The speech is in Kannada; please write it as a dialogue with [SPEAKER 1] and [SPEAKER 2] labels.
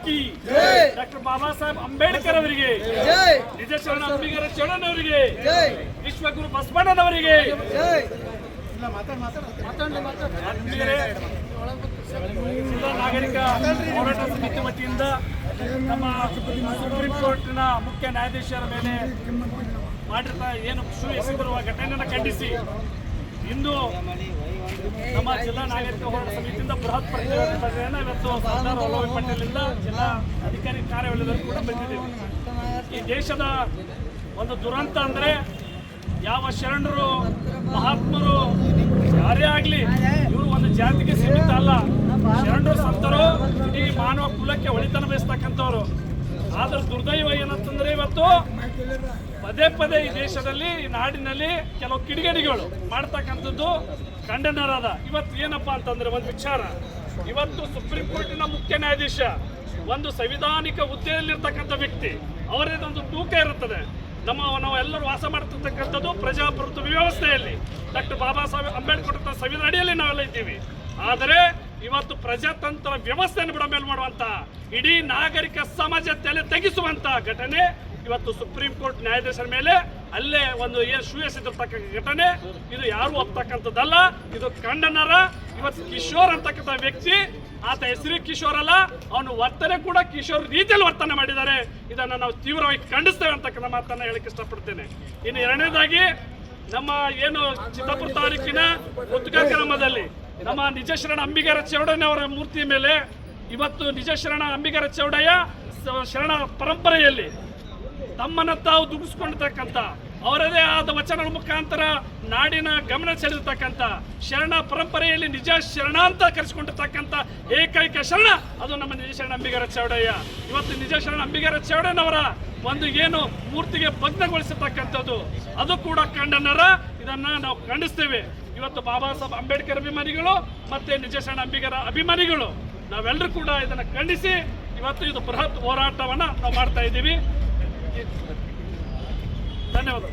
[SPEAKER 1] ಕಿ ಡಾಕ್ಟರ್ ಬಾಬಾ ಸಾಹೇಬ್ ಅಂಬೇಡ್ಕರ್ ಅವರಿಗೆ, ನಿಜ ಶರಣ ಅಂಬಿಗರ ಚೌಡಣ್ಣವರಿಗೆ, ವಿಶ್ವಗುರು ಬಸವಣ್ಣನವರಿಗೆ, ಜಿಲ್ಲಾ ನಾಗರಿಕ ಹೋರಾಟ ಸಮಿತಿ ವತಿಯಿಂದ ನಮ್ಮ ಸುಪ್ರೀಂ ಕೋರ್ಟ್ನ ಮುಖ್ಯ ನ್ಯಾಯಾಧೀಶರ ಮೇಲೆ ಮಾಡಿರ್ತಾ ಏನು ಶೂ ಎಸೆದಿರುವ ಘಟನೆಯನ್ನು ಖಂಡಿಸಿ ಇಂದು ನಮ್ಮ ಜಿಲ್ಲಾ ನಾಗರಿಕ ಹೋರಾಟ ಸಮಿತಿಯಿಂದ ಬೃಹತ್ ಪ್ರತಿಭಟನೆಯನ್ನು ಇವತ್ತು ಸರ್ದಾರ್ ವಲ್ಲಭಾಯ್ ಪಟೇಲಿಂದ ಜಿಲ್ಲಾ ಅಧಿಕಾರಿ ಕಾರ್ಯಾಲಯದಲ್ಲಿ ಕೂಡ ಬಂದಿದ್ದೇವೆ. ಈ ದೇಶದ ಒಂದು ದುರಂತ ಅಂದರೆ ಯಾವ ಶರಣರು ಮಹಾತ್ಮರು ಯಾರೇ ಆಗಲಿ ಇವರು ಒಂದು ಜಾತಿಗೆ ಸೀಮಿತ ಅಲ್ಲ. ಶರಣರು ಸಂತರು ಇಡೀ ಮಾನವ ಕುಲಕ್ಕೆ ಒಳಿತನ ಬಯಸ್ತಕ್ಕಂಥವ್ರು. ಆದ್ರೆ ದುರ್ದೈವ ಏನಂತಂದ್ರೆ ಇವತ್ತು ಪದೇ ಪದೇ ಈ ದೇಶದಲ್ಲಿ ಈ ನಾಡಿನಲ್ಲಿ ಕೆಲವು ಕಿಡಿಗೇಡಿಗಳು ಮಾಡ್ತಕ್ಕಂಥದ್ದು ಖಂಡನರಾದ. ಇವತ್ತು ಏನಪ್ಪಾ ಅಂತಂದ್ರೆ ಒಂದು ವಿಚಾರ, ಇವತ್ತು ಸುಪ್ರೀಂ ಕೋರ್ಟಿನ ಮುಖ್ಯ ನ್ಯಾಯಾಧೀಶ ಒಂದು ಸಂವಿಧಾನಿಕ ಹುದ್ದೆಯಲ್ಲಿರ್ತಕ್ಕಂಥ ವ್ಯಕ್ತಿ, ಅವರದೊಂದು ತೂಕ ಇರುತ್ತದೆ. ನಾವು ಎಲ್ಲರೂ ವಾಸ ಮಾಡ್ತಿರ್ತಕ್ಕಂಥದ್ದು ಪ್ರಜಾಪ್ರಭುತ್ವ ವ್ಯವಸ್ಥೆಯಲ್ಲಿ, ಡಾಕ್ಟರ್ ಬಾಬಾ ಸಾಹೇಬ್ ಅಂಬೇಡ್ಕರ್ ಸಂವಿಧಾನ ಅಡಿಯಲ್ಲಿ ನಾವೆಲ್ಲ ಇದ್ದೀವಿ. ಆದರೆ ಇವತ್ತು ಪ್ರಜಾತಂತ್ರ ವ್ಯವಸ್ಥೆಯನ್ನು ಬುಡಮೇಲು ಮಾಡುವಂತ, ಇಡೀ ನಾಗರಿಕ ಸಮಾಜ ತಲೆ ತೆಗೆಸುವಂತ ಘಟನೆ ಇವತ್ತು ಸುಪ್ರೀಂ ಕೋರ್ಟ್ ನ್ಯಾಯಾಧೀಶರ ಮೇಲೆ ಅಲ್ಲೇ ಒಂದು ಏನು ಶೂ ಎಸೆದಿರ್ತಕ್ಕಂಥ ಘಟನೆ, ಇದು ಯಾರು ಒಪ್ತಕ್ಕಂಥದ್ದಲ್ಲ, ಇದು ಖಂಡನರ. ಇವತ್ತು ಕಿಶೋರ್ ಅಂತಕ್ಕಂಥ ವ್ಯಕ್ತಿ, ಆತ ಹೆಸರು ಕಿಶೋರ್ ಅಲ್ಲ, ಅವನು ವರ್ತನೆ ಕೂಡ ಕಿಶೋರ್ ರೀತಿಯಲ್ಲಿ ವರ್ತನೆ ಮಾಡಿದ್ದಾರೆ. ಇದನ್ನು ನಾವು ತೀವ್ರವಾಗಿ ಖಂಡಿಸ್ತೇವೆ ಅಂತಕ್ಕಂಥ ಮಾತನ್ನ ಹೇಳಕ್ಕೆ ಇಷ್ಟಪಡ್ತೇನೆ. ಇನ್ನು ಎರಡನೇದಾಗಿ ನಮ್ಮ ಏನು ಚಿತ್ತಾಪುರ ತಾಲೂಕಿನ ಮುತ್ತುಗ ಗ್ರಾಮದಲ್ಲಿ ನಮ್ಮ ನಿಜ ಶರಣ ಅಂಬಿಗರ ಚೌಡಯ್ಯ ಅವರ ಮೂರ್ತಿ ಮೇಲೆ ಇವತ್ತು ನಿಜ ಶರಣ ಅಂಬಿಗರ ಚೌಡಯ್ಯ ಶರಣ ಪರಂಪರೆಯಲ್ಲಿ ತಮ್ಮನ್ನ ತಾವು ದುಗಿಸ್ಕೊಂಡಿರ್ತಕ್ಕಂಥ, ಅವರದೇ ಆದ ವಚನಗಳ ಮುಖಾಂತರ ನಾಡಿನ ಗಮನ ಸೆಳೆದಿರ್ತಕ್ಕಂಥ, ಶರಣ ಪರಂಪರೆಯಲ್ಲಿ ನಿಜ ಶರಣ ಅಂತ ಕರೆಸಿಕೊಂಡಿರ್ತಕ್ಕಂಥ ಏಕೈಕ ಶರಣ ಅದು ನಮ್ಮ ನಿಜ ಶರಣ ಅಂಬಿಗರ ಚೌಡಯ್ಯ. ಇವತ್ತು ನಿಜ ಶರಣ ಅಂಬಿಗರ ಚೌಡಯ್ಯನವರ ಒಂದು ಏನು ಮೂರ್ತಿಗೆ ಭಗ್ನಗೊಳಿಸಿರ್ತಕ್ಕಂಥದ್ದು ಅದು ಕೂಡ ಖಂಡನರ. ಇದನ್ನ ನಾವು ಖಂಡಿಸ್ತೇವೆ. ಇವತ್ತು ಬಾಬಾ ಸಾಹೇಬ್ ಅಂಬೇಡ್ಕರ್ ಅಭಿಮಾನಿಗಳು ಮತ್ತೆ ನಿಜ ಶರಣ ಅಂಬಿಗರ ಅಭಿಮಾನಿಗಳು ನಾವೆಲ್ಲರೂ ಕೂಡ ಇದನ್ನು ಖಂಡಿಸಿ ಇವತ್ತು ಇದು ಬೃಹತ್ ಹೋರಾಟವನ್ನ ನಾವು ಮಾಡ್ತಾ ಇದ್ದೀವಿ. ಧನ್ಯವಾದ.